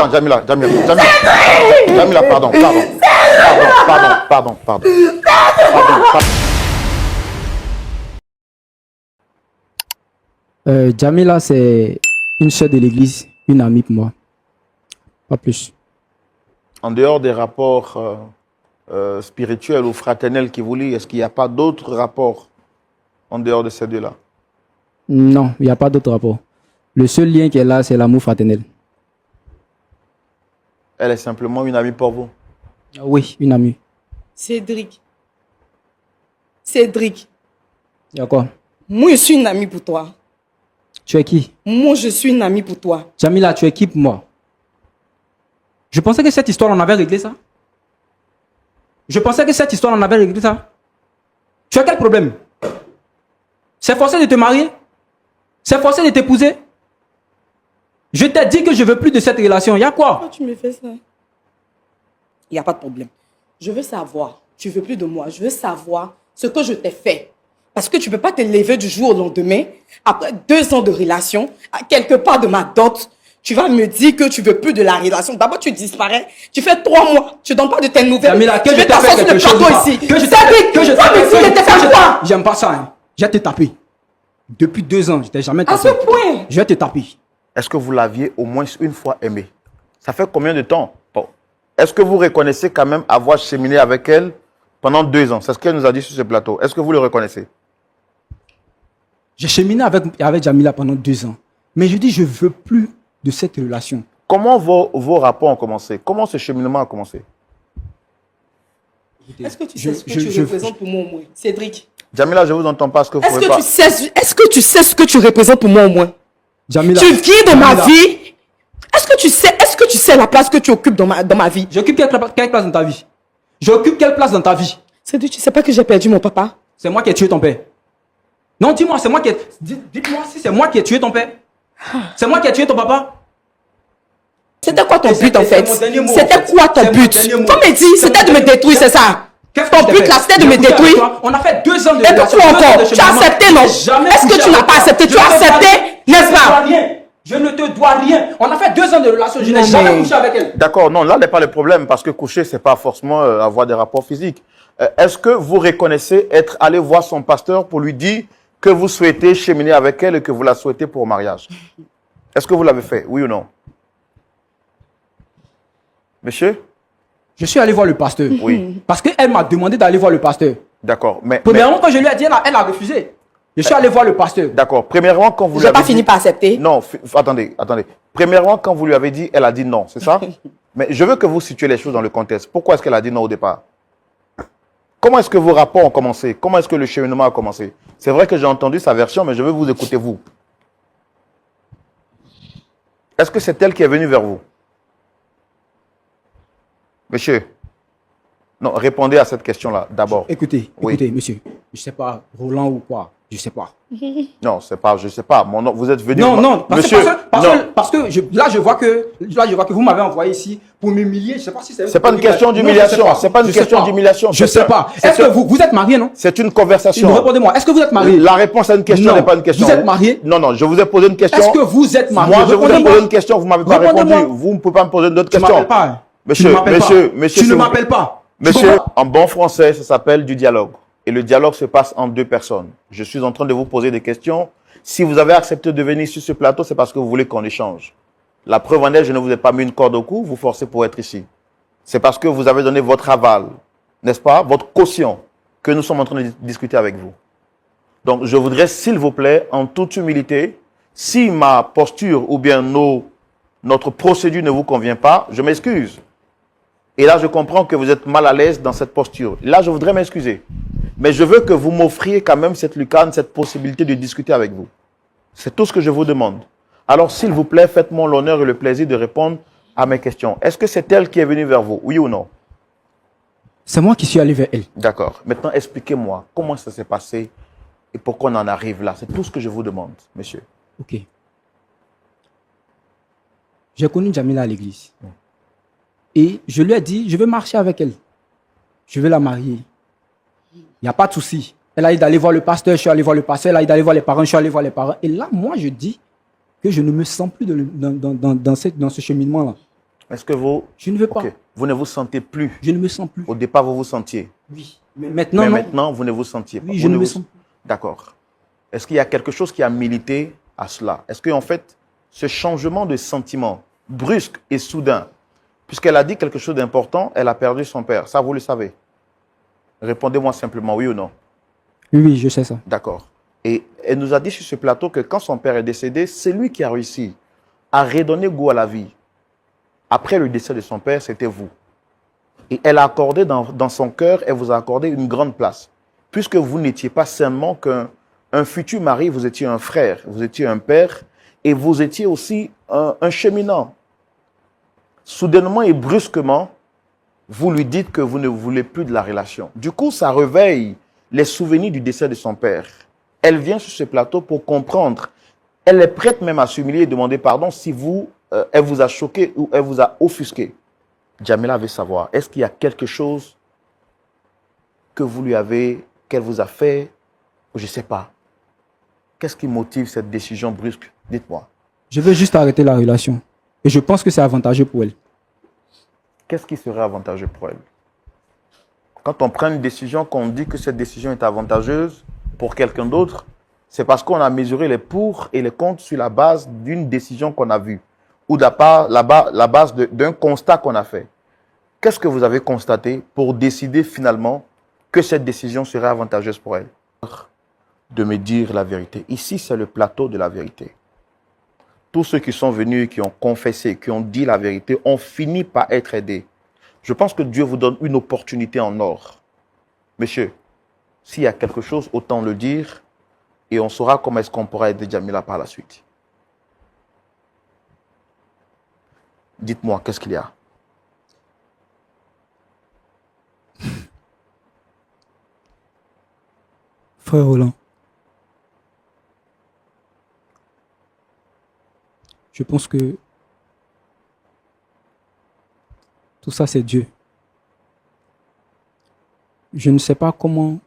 attends, Jamila, pardon. Jamila, c'est une sœur de l'église, une amie pour moi. Pas plus. En dehors des rapports spirituels ou fraternels qui vous lient, est-ce qu'il n'y a pas d'autres rapports en dehors de ces deux-là? Non, il n'y a pas d'autre rapport. Le seul lien qu'elle a, c'est l'amour fraternel. Elle est simplement une amie pour vous? Oui, une amie. Cédric. Il y a quoi? Moi, je suis une amie pour toi. Tu es qui? Moi, je suis une amie pour toi. Jamila, tu es qui pour moi? Je pensais que cette histoire, on avait réglé ça. Tu as quel problème? C'est forcé de te marier? C'est forcé de t'épouser? Je t'ai dit que je veux plus de cette relation. Il y a quoi? Pourquoi tu me fais ça? Il n'y a pas de problème. Je veux savoir. Tu veux plus de moi. Je veux savoir ce que je t'ai fait. Parce que tu ne peux pas te lever du jour au lendemain, après 2 ans de relation, à quelque part de ma dot, tu vas me dire que tu veux plus de la relation. D'abord, tu disparais. Tu fais 3 mois. Tu ne donnes pas de tes nouvelles. Jamila, que je t'ai fait quelque chose ici. Que je t'ai fait. J'aime pas ça. Hein. Je vais te taper. Depuis 2 ans, je t'ai jamais tapé. À ce point. Je vais te taper. Est-ce que vous l'aviez au moins une fois aimée? Ça fait combien de temps? Bon. Est-ce que vous reconnaissez quand même avoir cheminé avec elle pendant 2 ans? C'est ce qu'elle nous a dit sur ce plateau. Est-ce que vous le reconnaissez? J'ai cheminé avec Jamila pendant 2 ans. Mais je dis, je ne veux plus de cette relation. Comment vos rapports ont commencé? Comment ce cheminement a commencé? Est-ce que tu sais ce que tu représentes pour moi au moins? Cédric. Jamila, je ne vous entends pas. Est-ce que tu sais ce que tu représentes pour moi au moins? Jamila. Tu vis de ma vie. Est-ce que tu sais la place que tu occupes dans ma vie? J'occupe quelle place dans ta vie? J'occupe quelle place dans ta vie? Cédric, tu sais pas que j'ai perdu mon papa? C'est moi qui ai tué ton père. Non, dis-moi, c'est moi qui ai... Dites-moi si c'est moi qui ai tué ton père. C'est moi qui ai tué ton papa. C'était quoi ton but en fait? C'était quoi ton but? Faut me dire, c'était de me détruire, c'est ça? Ton but là, c'était de me détruire? On a fait 2 ans de relation. Et pourquoi encore? Tu as accepté, non? Est-ce que tu n'as pas accepté? Tu as accepté, n'est-ce pas? Je ne te dois rien. On a fait 2 ans de relation. Je n'ai jamais couché avec elle. D'accord, non, là n'est pas le problème parce que coucher, c'est pas forcément avoir des rapports physiques. Est-ce que vous reconnaissez être allé voir son pasteur pour lui dire que vous souhaitez cheminer avec elle et que vous la souhaitez pour mariage? Est-ce que vous l'avez fait, oui ou non? Monsieur? Je suis allé voir le pasteur. Oui. Parce qu'elle m'a demandé d'aller voir le pasteur. D'accord. Premièrement, quand je lui ai dit, elle a refusé. Je suis allé voir le pasteur. D'accord. Premièrement, quand vous lui avez dit... J'ai pas fini par accepter. Non, attendez. Premièrement, quand vous lui avez dit, elle a dit non, c'est ça? Mais je veux que vous situez les choses dans le contexte. Pourquoi est-ce qu'elle a dit non au départ? Comment est-ce que vos rapports ont commencé? Comment est-ce que le cheminement a commencé? C'est vrai que j'ai entendu sa version, mais je veux vous écouter, vous. Est-ce que c'est elle qui est venue vers vous? Monsieur, non, répondez à cette question-là d'abord. Écoutez, monsieur, je ne sais pas, Roland ou quoi, je ne sais pas. Non, c'est pas, je ne sais pas. Mon nom, vous êtes venu. Non, parce que là, je vois que vous m'avez envoyé ici pour m'humilier. Je ne sais pas si c'est. C'est pas une question d'humiliation. C'est pas une question d'humiliation. Je ne sais pas. Est-ce que vous êtes marié, non? C'est une conversation. Répondez-moi. Est-ce que vous êtes marié? La réponse à une question n'est pas une question. Vous êtes marié? Non, je vous ai posé une question. Est-ce que vous êtes marié? Moi, je vous ai posé une question, vous ne m'avez pas répondu. Vous ne pouvez pas me poser d'autres questions. Tu ne m'appelles pas. Monsieur, tu ne m'appelles pas. Monsieur, en bon français, ça s'appelle du dialogue. Et le dialogue se passe en 2 personnes. Je suis en train de vous poser des questions. Si vous avez accepté de venir sur ce plateau, c'est parce que vous voulez qu'on échange. La preuve en est, je ne vous ai pas mis une corde au cou, vous forcez pour être ici. C'est parce que vous avez donné votre aval, n'est-ce pas, votre caution, que nous sommes en train de discuter avec vous. Donc, je voudrais, s'il vous plaît, en toute humilité, si ma posture ou bien notre procédure ne vous convient pas, je m'excuse. Et là, je comprends que vous êtes mal à l'aise dans cette posture. Là, je voudrais m'excuser. Mais je veux que vous m'offriez quand même cette lucarne, cette possibilité de discuter avec vous. C'est tout ce que je vous demande. Alors, s'il vous plaît, faites-moi l'honneur et le plaisir de répondre à mes questions. Est-ce que c'est elle qui est venue vers vous, oui ou non? C'est moi qui suis allé vers elle. D'accord. Maintenant, expliquez-moi comment ça s'est passé et pourquoi on en arrive là. C'est tout ce que je vous demande, monsieur. Ok. J'ai connu Jamila à l'église. Et je lui ai dit, je veux marcher avec elle. Je veux la marier. Il n'y a pas de souci. Elle a dit d'aller voir le pasteur, je suis allé voir le pasteur. Elle a dit d'aller voir les parents, je suis allé voir les parents. Et là, moi, je dis que je ne me sens plus dans ce cheminement-là. Est-ce que vous... Je ne veux pas. Ok. Vous ne vous sentez plus. Je ne me sens plus. Au départ, vous vous sentiez. Oui. Mais maintenant, Mais non. maintenant, vous ne vous sentiez pas. Oui, je Vous ne ne me vous- sens plus. D'accord. Est-ce qu'il y a quelque chose qui a milité à cela? Est-ce qu'en fait, ce changement de sentiment brusque et soudain, puisqu'elle a dit quelque chose d'important, elle a perdu son père. Ça, vous le savez. Répondez-moi simplement oui ou non. Oui, oui, je sais ça. D'accord. Et elle nous a dit sur ce plateau que quand son père est décédé, c'est lui qui a réussi à redonner goût à la vie. Après le décès de son père, c'était vous. Et elle a accordé dans son cœur, elle vous a accordé une grande place. Puisque vous n'étiez pas seulement qu'un futur mari, vous étiez un frère, vous étiez un père, et vous étiez aussi un cheminant. Soudainement et brusquement, vous lui dites que vous ne voulez plus de la relation. Du coup, ça réveille les souvenirs du décès de son père. Elle vient sur ce plateau pour comprendre. Elle est prête même à s'humilier et demander pardon si elle vous a choqué ou elle vous a offusqué. Djamila veut savoir, est-ce qu'il y a quelque chose que vous lui avez, qu'elle vous a fait, ou je ne sais pas. Qu'est-ce qui motive cette décision brusque? Dites-moi. Je veux juste arrêter la relation. Et je pense que c'est avantageux pour elle. Qu'est-ce qui serait avantageux pour elle? Quand on prend une décision, qu'on dit que cette décision est avantageuse pour quelqu'un d'autre, c'est parce qu'on a mesuré les pour et les contre sur la base d'une décision qu'on a vue ou la base d'un constat qu'on a fait. Qu'est-ce que vous avez constaté pour décider finalement que cette décision serait avantageuse pour elle? De me dire la vérité. Ici, c'est le plateau de la vérité. Tous ceux qui sont venus, qui ont confessé, qui ont dit la vérité, ont fini par être aidés. Je pense que Dieu vous donne une opportunité en or. Monsieur, s'il y a quelque chose, autant le dire et on saura comment est-ce qu'on pourra aider Djamila par la suite. Dites-moi, qu'est-ce qu'il y a? Frère Roland, je pense que tout ça, c'est Dieu. Je ne sais pas comment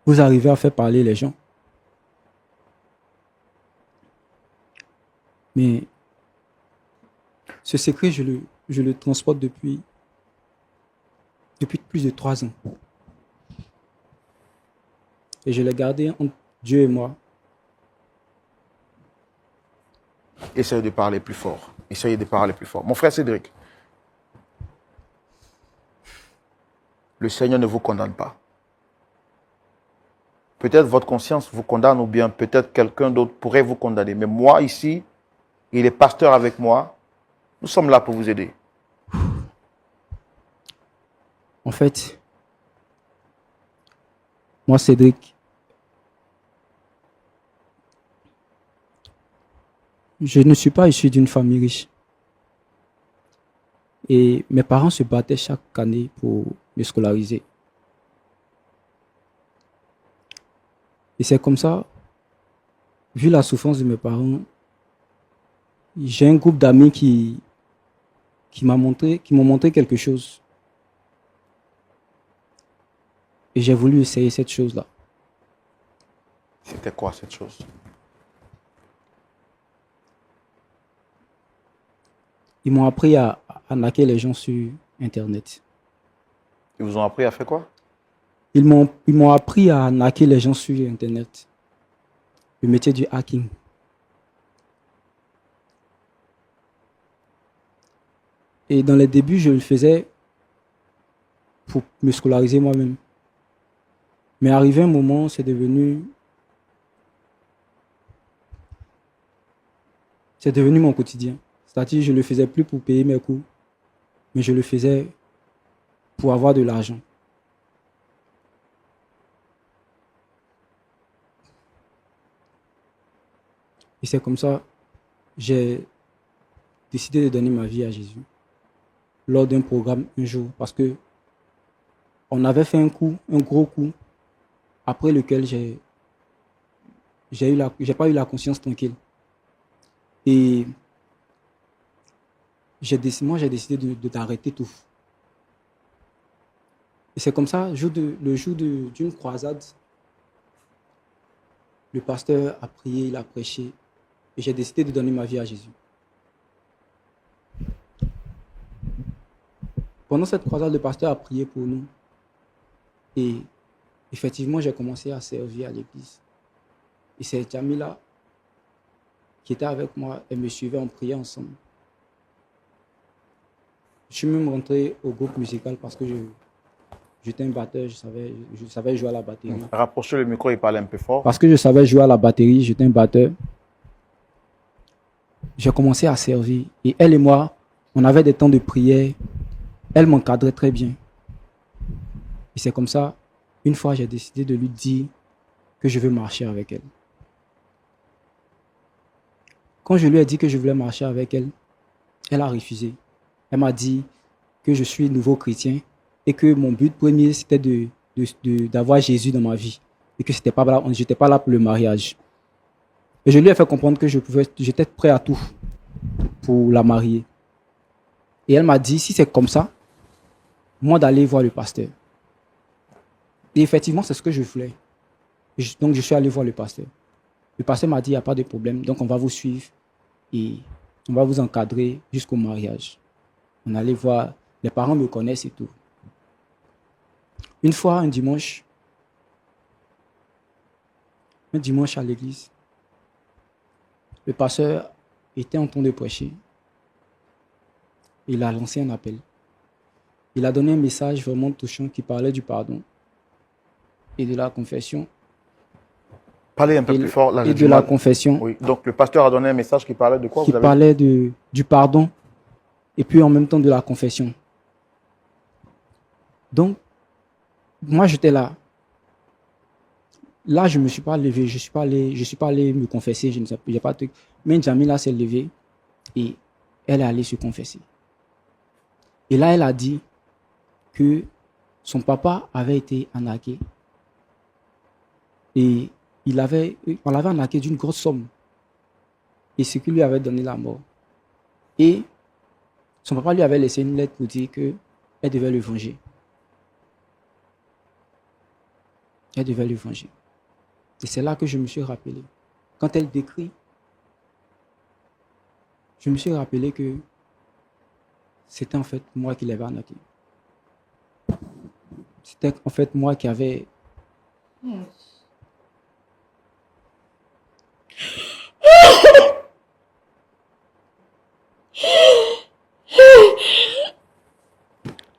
vous arrivez à faire parler les gens. Mais ce secret, je le transporte depuis plus de 3 ans. Et je l'ai gardé entre Dieu et moi. Essayez de parler plus fort. Essayez de parler plus fort. Mon frère Cédric, le Seigneur ne vous condamne pas. Peut-être votre conscience vous condamne ou bien peut-être quelqu'un d'autre pourrait vous condamner. Mais moi ici, et les pasteurs avec moi, nous sommes là pour vous aider. En fait, moi, Cédric, je ne suis pas issu d'une famille riche. Et mes parents se battaient chaque année pour me scolariser. Et c'est comme ça, vu la souffrance de mes parents, j'ai un groupe d'amis qui m'ont montré quelque chose. Et j'ai voulu essayer cette chose-là. C'était quoi cette chose? Ils m'ont appris à arnaquer les gens sur Internet. Ils vous ont appris à faire quoi? Ils m'ont appris à arnaquer les gens sur Internet. Le métier du hacking. Et dans les débuts, je le faisais pour me scolariser moi-même. Mais arrivé un moment, c'est devenu mon quotidien. C'est-à-dire, je ne le faisais plus pour payer mes coûts, mais je le faisais pour avoir de l'argent. Et c'est comme ça, j'ai décidé de donner ma vie à Jésus lors d'un programme un jour, parce que on avait fait un gros coup, après lequel j'ai pas eu la conscience tranquille. Et j'ai décidé d'arrêter tout. Et c'est comme ça, le jour d'une croisade, le pasteur a prié, il a prêché, et j'ai décidé de donner ma vie à Jésus. Pendant cette croisade, le pasteur a prié pour nous. Et effectivement, j'ai commencé à servir à l'église. Et c'est Jamila qui était avec moi, elle me suivait, on priait ensemble. Je suis même rentré au groupe musical parce que j'étais un batteur, je savais jouer à la batterie. Rapprochez le micro et parlez un peu fort. Parce que je savais jouer à la batterie, j'étais un batteur. J'ai commencé à servir. Et elle et moi, on avait des temps de prière. Elle m'encadrait très bien. Et c'est comme ça, une fois, j'ai décidé de lui dire que je veux marcher avec elle. Quand je lui ai dit que je voulais marcher avec elle, elle a refusé. Elle m'a dit que je suis nouveau chrétien et que mon but premier, c'était d'avoir Jésus dans ma vie et que je n'étais pas là pour le mariage. Et je lui ai fait comprendre que j'étais prêt à tout pour la marier. Et elle m'a dit, si c'est comme ça, moi d'aller voir le pasteur. Et effectivement, c'est ce que je voulais. Donc je suis allé voir le pasteur. Le pasteur m'a dit, il n'y a pas de problème, donc on va vous suivre et on va vous encadrer jusqu'au mariage. On allait voir, les parents me connaissent et tout. Une fois, un dimanche à l'église, le pasteur était en train de prêcher. Il a lancé un appel. Il a donné un message vraiment touchant qui parlait du pardon et de la confession. Parlez un peu plus fort. Là, et de la confession. Oui. Donc, le pasteur a donné un message qui parlait de quoi? Qui parlait du pardon et puis en même temps de la confession. Donc, moi, j'étais là. Là, je ne me suis pas levé, je suis pas allé me confesser, je ne sais pas, j'ai pas de truc. Mais Jamila s'est levée et elle est allée se confesser. Et là, elle a dit que son papa avait été arnaqué et on l'avait arnaqué d'une grosse somme. Et ce qui lui avait donné la mort. Et son papa lui avait laissé une lettre pour dire qu'elle devait le venger. Elle devait le venger. Et c'est là que je me suis rappelé. Quand elle décrit, je me suis rappelé que c'était en fait moi qui l'avais arnaqué. C'était en fait moi qui avais...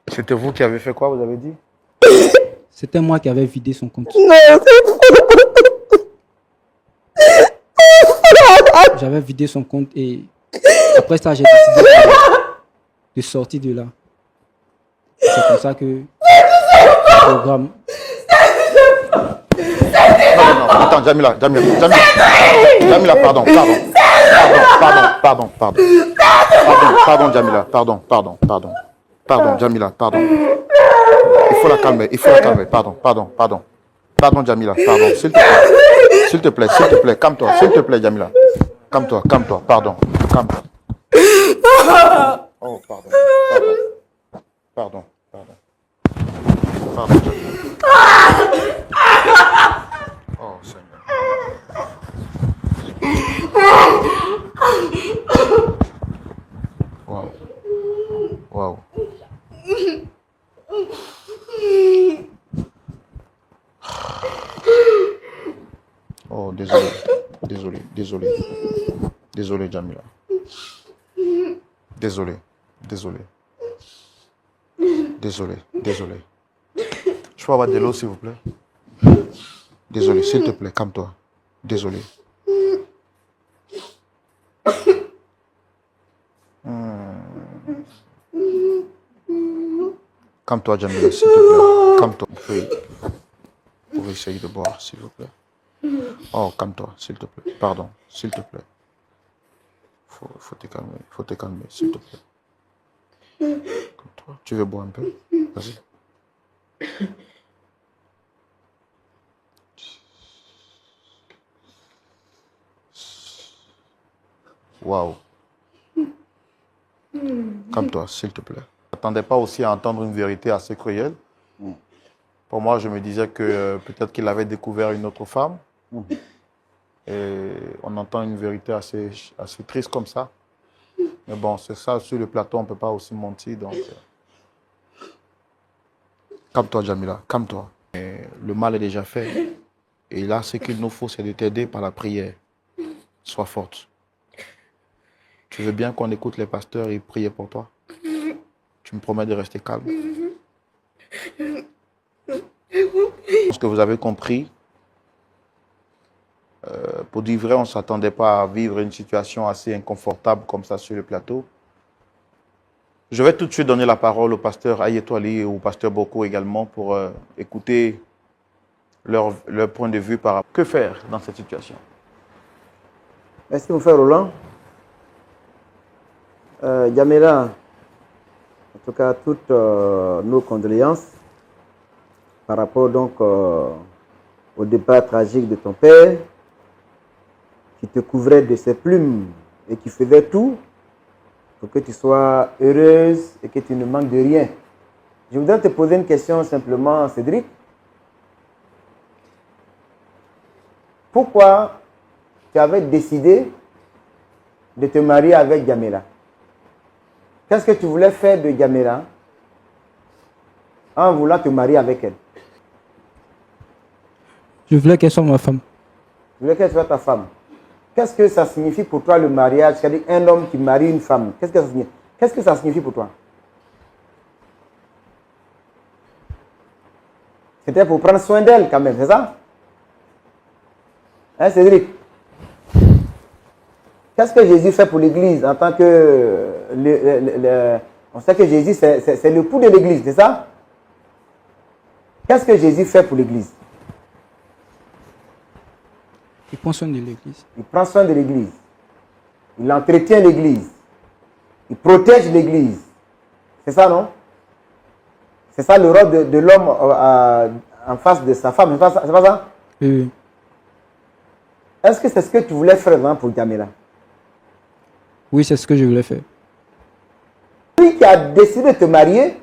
C'était vous qui avez fait quoi, vous avez dit? C'était moi qui avais vidé son compte. J'avais vidé son compte et après ça, j'ai décidé de sortir de là. C'est comme ça que le programme... Non, attends, Jamila, pardon, Jamila, pardon, Jamila, pardon. Il faut la calmer, pardon, Jamila, pardon, s'il te plaît, calme-toi, s'il te plaît, Jamila, calme-toi, pardon, calme-toi. Oh, pardon, Jamila. Oh, Seigneur. Wow. Oh, désolé, Jamila. Désolé. Je peux avoir de l'eau, s'il vous plaît? Désolé, s'il te plaît, calme-toi. Désolé. Calme-toi, Jamila, s'il te plaît. Calme-toi. Vous pouvez essayer de boire, s'il vous plaît. Oh, calme-toi, s'il te plaît. Pardon, s'il te plaît. Faut te calmer, s'il te plaît. Calme-toi. Tu veux boire un peu? Vas-y. Waouh. Calme-toi, s'il te plaît. Je ne m'attendais pas aussi à entendre une vérité assez cruelle. Pour moi, je me disais que peut-être qu'il avait découvert une autre femme. Et on entend une vérité assez triste comme ça. Mais bon, c'est ça, sur le plateau, on ne peut pas aussi mentir. Donc, Calme-toi, Jamila, calme-toi. Le mal est déjà fait. Et là, ce qu'il nous faut, c'est de t'aider par la prière. Sois forte. Tu veux bien qu'on écoute les pasteurs et prier pour toi? Tu me promets de rester calme? Parce que vous avez compris, pour dire vrai, on ne s'attendait pas à vivre une situation assez inconfortable comme ça sur le plateau. Je vais tout de suite donner la parole au pasteur Ayetouali et au pasteur Boko également pour écouter leur point de vue par rapport. Que faire dans cette situation? Merci mon frère Roland. Jamila, en tout cas, toutes nos condoléances par rapport donc au départ tragique de ton père qui te couvrait de ses plumes et qui faisait tout pour que tu sois heureuse et que tu ne manques de rien. Je voudrais te poser une question simplement, Cédric. Pourquoi tu avais décidé de te marier avec Jamila? Qu'est-ce que tu voulais faire de Jamila en voulant te marier avec elle? Je voulais qu'elle soit ma femme. Tu voulais qu'elle soit ta femme. Qu'est-ce que ça signifie pour toi le mariage? C'est-à-dire un homme qui marie une femme. Qu'est-ce que ça signifie? Qu'est-ce que ça signifie pour toi? C'était pour prendre soin d'elle quand même, c'est ça? Hein, Cédric? Qu'est-ce que Jésus fait pour l'Église en tant que... on sait que Jésus, c'est le pouls de l'Église, c'est ça? Qu'est-ce que Jésus fait pour l'Église? Il prend soin de l'Église. Il prend soin de l'Église. Il entretient l'Église. Il protège l'Église. C'est ça, non? C'est ça le rôle de l'homme en face de sa femme. C'est pas ça? Oui. Est-ce que c'est ce que tu voulais faire vraiment pour Jamila? Oui, c'est ce que je voulais faire. Lui qui a décidé de te marier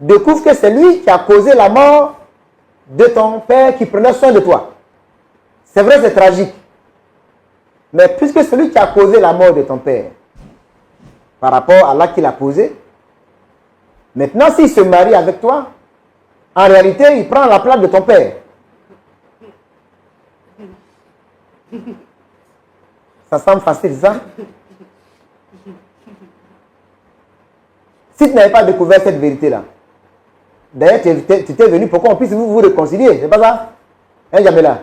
découvre que c'est lui qui a causé la mort de ton père qui prenait soin de toi. C'est vrai, c'est tragique. Mais puisque c'est lui qui a causé la mort de ton père par rapport à l'acte qu'il a posé, maintenant s'il se marie avec toi, en réalité, il prend la place de ton père. Ça semble facile, ça? Si tu n'avais pas découvert cette vérité-là, d'ailleurs, tu étais venu pour qu'on puisse vous réconcilier, c'est pas ça? Hein, Jamila?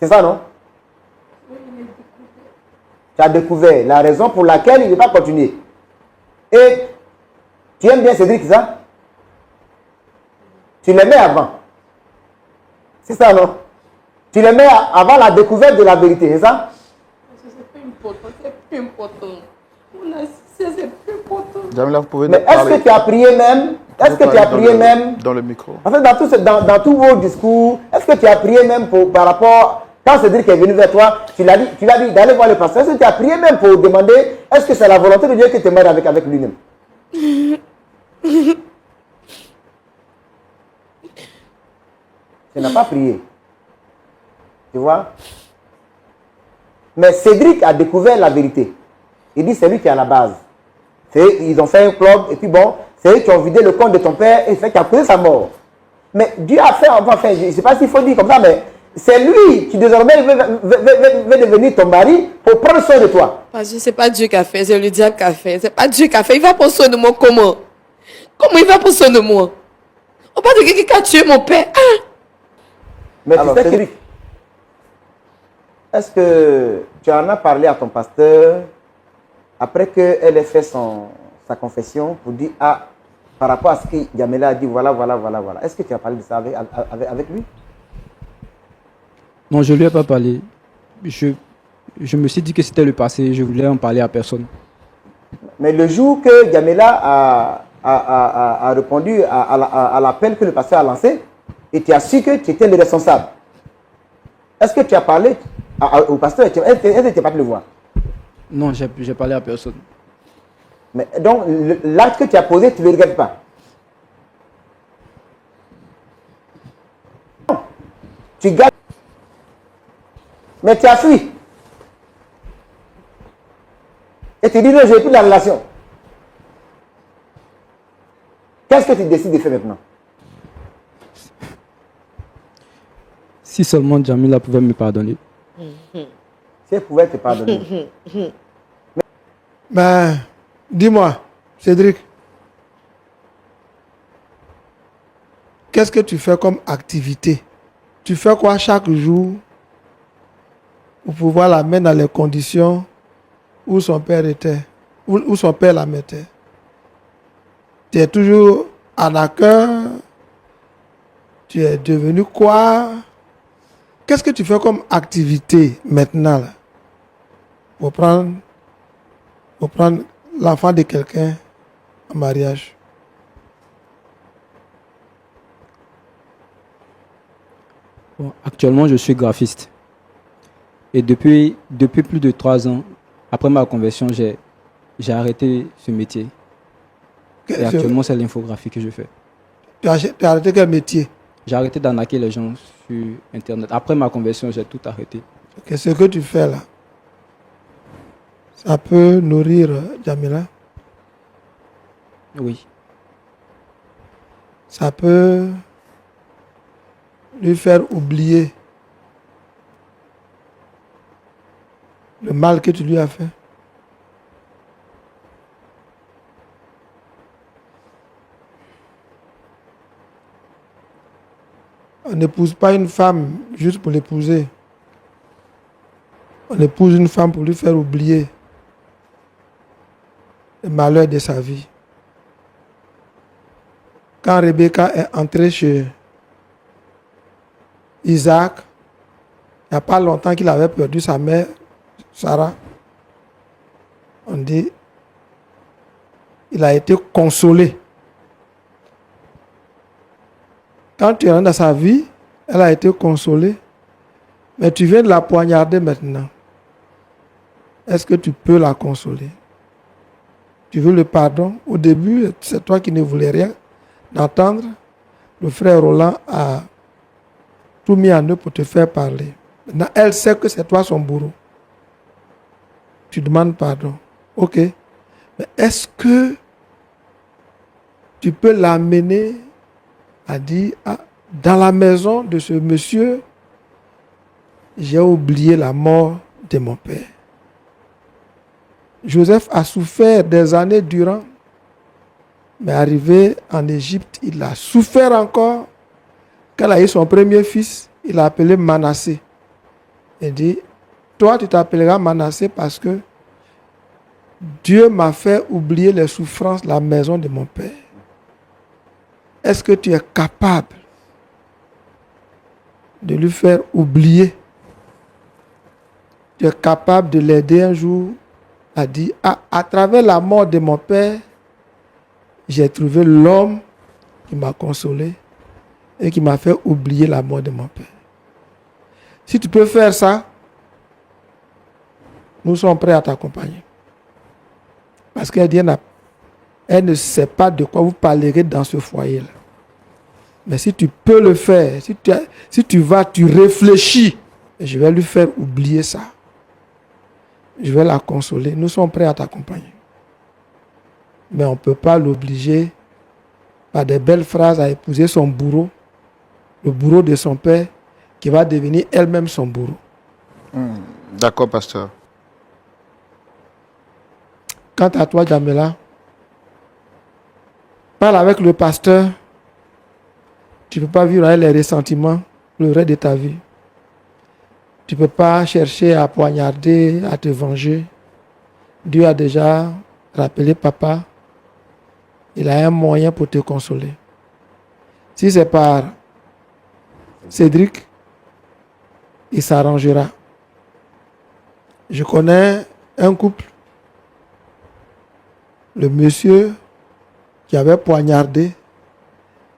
C'est ça, non? Tu as découvert la raison pour laquelle il ne veut pas continuer. Et tu aimes bien Cédric, ça? Tu l'aimais avant. C'est ça, non? Tu l'aimais avant la découverte de la vérité, c'est ça? C'est plus important, c'est plus important. Mon assistance, c'est plus important. Jamila, vous pouvez Mais est-ce que tu as prié même? Est-ce que tu as prié même? Dans le micro. En fait, dans tous vos discours, est-ce que tu as prié même par rapport... Quand Cédric est venu vers toi, tu l'as dit d'aller voir le pasteur. Est-ce que tu as prié même pour demander, est-ce que c'est la volonté de Dieu que tu te maries avec lui-même? Tu n'as pas prié. Tu vois? Mais Cédric a découvert la vérité. Il dit c'est lui qui est à la base. Ils ont fait un club et puis bon, c'est eux qui ont vidé le compte de ton père et c'est qui a causé sa mort. Mais Dieu a fait, enfin, je ne sais pas s'il faut dire comme ça, mais c'est lui qui désormais veut devenir ton mari pour prendre soin de toi. Parce que ce n'est pas Dieu qui a fait, c'est le diable qui a fait. Ce n'est pas Dieu qui a fait. Il va prendre soin de moi comment? Comment il va prendre soin de moi? On parle de quelqu'un qui a tué mon père. Ah! Mais alors, tu sais, Cédric, est-ce que tu en as parlé à ton pasteur après qu'elle ait fait sa confession pour dire, par rapport à ce que Jamila a dit, voilà. Est-ce que tu as parlé de ça avec lui? Non, je ne lui ai pas parlé. Je me suis dit que c'était le passé. Je voulais en parler à personne. Mais le jour que Jamila a répondu à l'appel que le pasteur a lancé, et tu as su que tu étais le responsable, est-ce que tu as parlé au pasteur? Est-ce que tu n'es pas le voir? Non, j'ai parlé à personne. Mais donc, l'acte que tu as posé, tu ne le regrettes pas? Non. Tu gardes. Mais tu as fui. Et tu dis non, je n'ai plus la relation. Qu'est-ce que tu décides de faire maintenant? Si seulement Jamila pouvait me pardonner. Si elle pouvait te pardonner. Ben, dis-moi, Cédric, qu'est-ce que tu fais comme activité? Tu fais quoi chaque jour pour pouvoir la mettre dans les conditions où son père était, où son père la mettait? Tu es toujours en accueil? Tu es devenu quoi? Qu'est-ce que tu fais comme activité maintenant là, pour prendre l'enfant de quelqu'un en mariage? Bon, actuellement, je suis graphiste. Et depuis plus de 3 ans, après ma conversion, j'ai arrêté ce métier. Et actuellement, c'est l'infographie que je fais. Tu as arrêté quel métier? J'ai arrêté d'arnaquer les gens sur Internet. Après ma conversion, j'ai tout arrêté. Ce que tu fais là, ça peut nourrir Jamila? Oui. Ça peut lui faire oublier le mal que tu lui as fait? On n'épouse pas une femme juste pour l'épouser. On épouse une femme pour lui faire oublier le malheur de sa vie. Quand Rebecca est entrée chez Isaac, il n'y a pas longtemps qu'il avait perdu sa mère, Sarah. On dit, il a été consolé. Quand tu rentres dans sa vie, elle a été consolée, mais tu viens de la poignarder maintenant. Est-ce que tu peux la consoler? Tu veux le pardon? Au début, c'est toi qui ne voulais rien d'entendre. Le frère Roland a tout mis en œuvre pour te faire parler. Maintenant, elle sait que c'est toi son bourreau. Tu demandes pardon. Ok. Mais est-ce que tu peux l'amener à dire, ah, dans la maison de ce monsieur, j'ai oublié la mort de mon père. Joseph a souffert des années durant, mais arrivé en Égypte, il a souffert encore. Quand il a eu son premier fils, il l'a appelé Manassé. Il dit, toi tu t'appelleras Manassé parce que Dieu m'a fait oublier les souffrances de la maison de mon père. Est-ce que tu es capable de lui faire oublier? Tu es capable de l'aider un jour à dire, ah, à travers la mort de mon père, j'ai trouvé l'homme qui m'a consolé et qui m'a fait oublier la mort de mon père. Si tu peux faire ça, nous sommes prêts à t'accompagner. Parce qu'elle dit, elle ne sait pas de quoi vous parlerez dans ce foyer-là. Mais si tu peux le faire, si tu vas, tu réfléchis, je vais lui faire oublier ça. Je vais la consoler. Nous sommes prêts à t'accompagner. Mais on ne peut pas l'obliger par des belles phrases à épouser son bourreau, le bourreau de son père, qui va devenir elle-même son bourreau. D'accord, pasteur. Quant à toi, Jamila, parle avec le pasteur. Tu ne peux pas vivre avec les ressentiments le reste de ta vie. Tu ne peux pas chercher à poignarder, à te venger. Dieu a déjà rappelé papa. Il a un moyen pour te consoler. Si c'est par Cédric, il s'arrangera. Je connais un couple. Le monsieur qui avait poignardé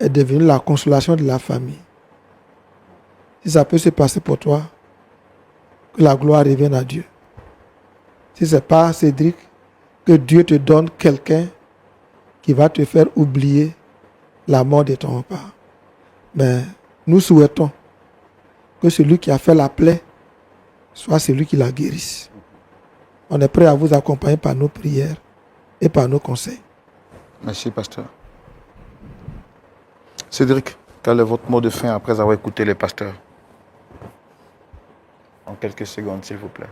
est devenu la consolation de la famille. Si ça peut se passer pour toi, que la gloire revienne à Dieu. Si ce n'est pas Cédric, que Dieu te donne quelqu'un qui va te faire oublier la mort de ton papa. Mais nous souhaitons que celui qui a fait la plaie soit celui qui la guérisse. On est prêt à vous accompagner par nos prières et par nos conseils. Merci, pasteur. Cédric, quel est votre mot de fin après avoir écouté les pasteurs? En quelques secondes, s'il vous plaît.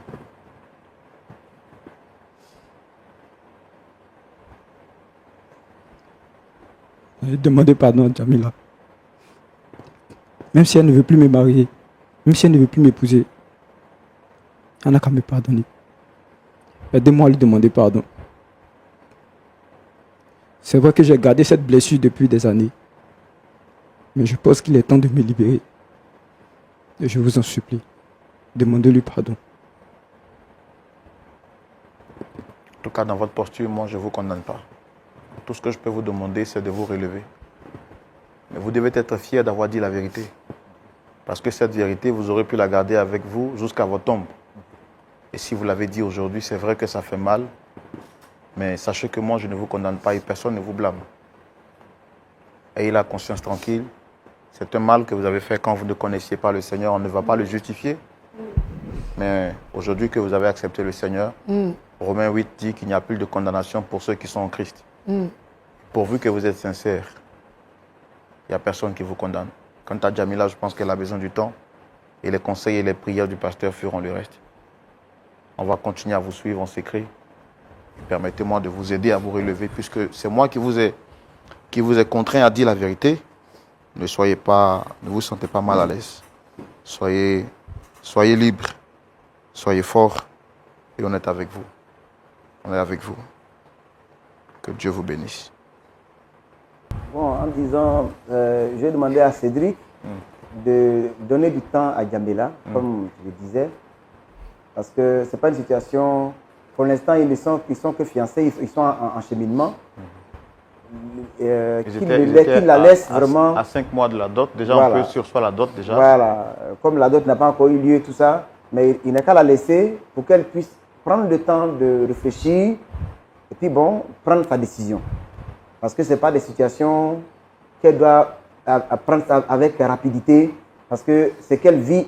Demandez pardon à Jamila. Même si elle ne veut plus me marier, même si elle ne veut plus m'épouser, elle n'a qu'à me pardonner. Aidez-moi à lui demander pardon. C'est vrai que j'ai gardé cette blessure depuis des années. Mais je pense qu'il est temps de me libérer. Et je vous en supplie, demandez-lui pardon. En tout cas, dans votre posture, moi, je ne vous condamne pas. Tout ce que je peux vous demander, c'est de vous relever. Mais vous devez être fier d'avoir dit la vérité. Parce que cette vérité, vous aurez pu la garder avec vous jusqu'à votre tombe. Et si vous l'avez dit aujourd'hui, c'est vrai que ça fait mal. Mais sachez que moi, je ne vous condamne pas et personne ne vous blâme. Ayez la conscience tranquille. C'est un mal que vous avez fait quand vous ne connaissiez pas le Seigneur. On ne va pas le justifier. Mais aujourd'hui que vous avez accepté le Seigneur, Romains 8 dit qu'il n'y a plus de condamnation pour ceux qui sont en Christ. Pourvu que vous êtes sincères, il n'y a personne qui vous condamne. Quant à Jamila, je pense qu'elle a besoin du temps. Et les conseils et les prières du pasteur feront le reste. On va continuer à vous suivre en secret. Permettez-moi de vous aider à vous relever, puisque c'est moi qui vous ai contraint à dire la vérité. Ne vous sentez pas mal à l'aise. Soyez libre, soyez fort, et on est avec vous. On est avec vous. Que Dieu vous bénisse. Bon, en disant, j'ai demandé à Cédric de donner du temps à Jamila, comme je le disais, parce que ce n'est pas une situation, pour l'instant, ils sont que fiancés, ils sont en cheminement. Qu'il la laisse vraiment... À 5 mois de la dot, déjà voilà. On peut sursoir la dot déjà. Voilà, comme la dot n'a pas encore eu lieu, tout ça, mais il n'a qu'à la laisser pour qu'elle puisse prendre le temps de réfléchir et puis bon, prendre sa décision. Parce que ce n'est pas des situations qu'elle doit prendre avec rapidité, parce que ce qu'elle vit,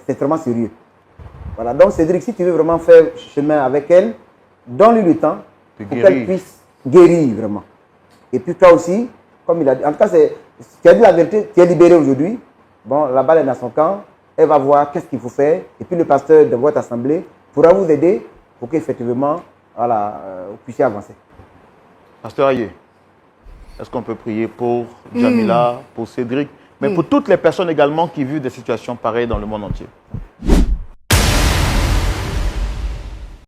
c'est vraiment sérieux. Voilà, donc Cédric, si tu veux vraiment faire chemin avec elle, donne-lui le temps pour qu'elle puisse guérir vraiment. Et puis toi aussi, comme il a dit, en tout cas, tu as dit la vérité, tu es libéré aujourd'hui. Bon, la balle est dans son camp, elle va voir qu'est-ce qu'il faut faire. Et puis le pasteur de votre assemblée pourra vous aider pour qu'effectivement, voilà, vous puissiez avancer. Pasteur Aye, est-ce qu'on peut prier pour Jamila, pour Cédric, mais pour toutes les personnes également qui vivent des situations pareilles dans le monde entier?